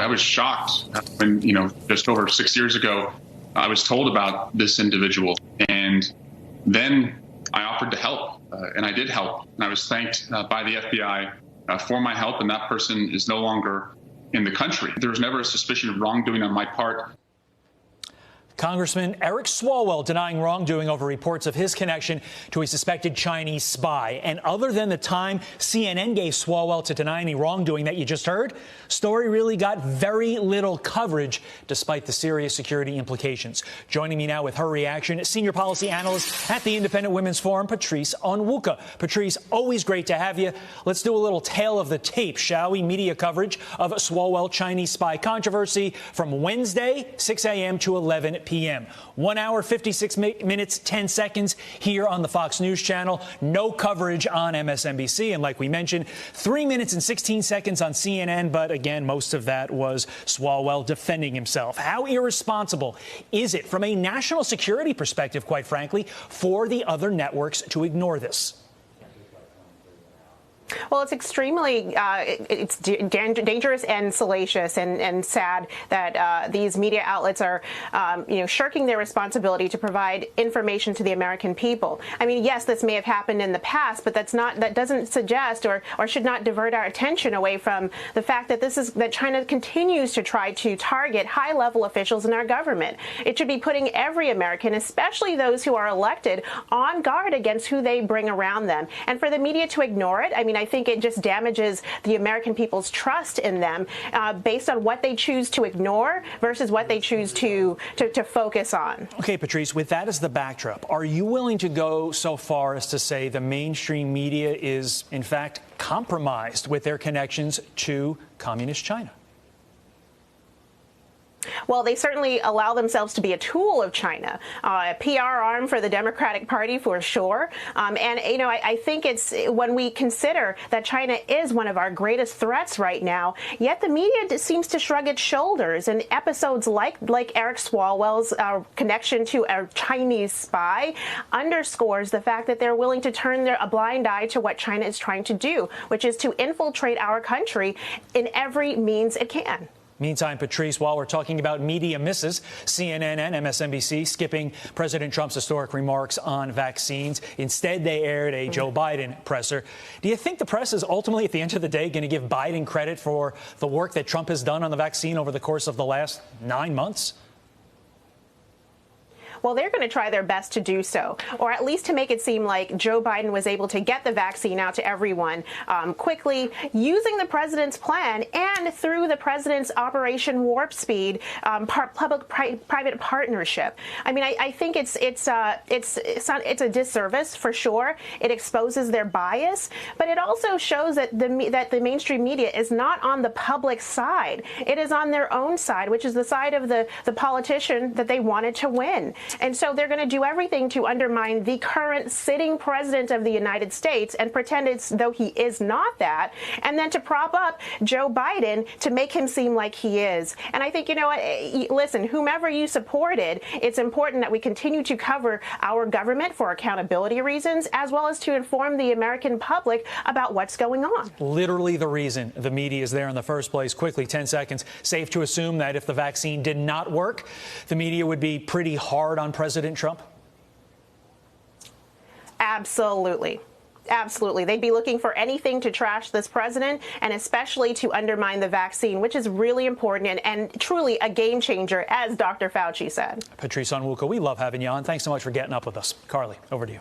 I was shocked when, just over 6 years ago, I was told about this individual. And then I offered to help, and I did help. And I was thanked by the FBI for my help, and that person is no longer in the country. There was never a suspicion of wrongdoing on my part. Congressman Eric Swalwell denying wrongdoing over reports of his connection to a suspected Chinese spy. And other than the time CNN gave Swalwell to deny any wrongdoing that you just heard, story really got very little coverage despite the serious security implications. Joining me now with her reaction, senior policy analyst at the Independent Women's Forum, Patrice Onwuka. Patrice, always great to have you. Let's do a little tale of the tape, shall we? Media coverage of Swalwell Chinese spy controversy from Wednesday, 6 a.m. to 11 p.m. 1 hour, 56 minutes, 10 seconds here on the Fox News channel. No coverage on MSNBC. And like we mentioned, 3 minutes and 16 seconds on CNN. But again, most of that was Swalwell defending himself. How irresponsible is it from a national security perspective, quite frankly, for the other networks to ignore this? Well, it's extremely dangerous and salacious and sad that these media outlets are, shirking their responsibility to provide information to the American people. I mean, yes, this may have happened in the past, but that doesn't suggest or should not divert our attention away from the fact that China continues to try to target high-level officials in our government. It should be putting every American, especially those who are elected, on guard against who they bring around them. And for the media to ignore it, I think it just damages the American people's trust in them based on what they choose to ignore versus what they choose to focus on. Okay, Patrice, with that as the backdrop, are you willing to go so far as to say the mainstream media is, in fact, compromised with their connections to communist China? Well, they certainly allow themselves to be a tool of China, a PR arm for the Democratic Party for sure. I think it's when we consider that China is one of our greatest threats right now, yet the media seems to shrug its shoulders. And episodes like Eric Swalwell's connection to a Chinese spy underscores the fact that they're willing to turn a blind eye to what China is trying to do, which is to infiltrate our country in every means it can. Meantime, Patrice, while we're talking about media misses, CNN and MSNBC skipping President Trump's historic remarks on vaccines. Instead, they aired a Joe Biden presser. Do you think the press is ultimately, at the end of the day, going to give Biden credit for the work that Trump has done on the vaccine over the course of the last 9 months? Well, they're going to try their best to do so, or at least to make it seem like Joe Biden was able to get the vaccine out to everyone quickly using the president's plan and through the president's Operation Warp Speed public-private partnership. I think it's a disservice for sure. It exposes their bias, but it also shows that the mainstream media is not on the public side. It is on their own side, which is the side of the politician that they wanted to win. And so they're going to do everything to undermine the current sitting president of the United States and pretend as though he is not that, and then to prop up Joe Biden to make him seem like he is. And I think, listen, whomever you supported, it's important that we continue to cover our government for accountability reasons, as well as to inform the American public about what's going on. Literally the reason the media is there in the first place. Quickly, 10 seconds. Safe to assume that if the vaccine did not work, the media would be pretty hard on President Trump? Absolutely. Absolutely. They'd be looking for anything to trash this president, and especially to undermine the vaccine, which is really important and truly a game changer, as Dr. Fauci said. Patrice Onwuka, we love having you on. Thanks so much for getting up with us. Carly, over to you.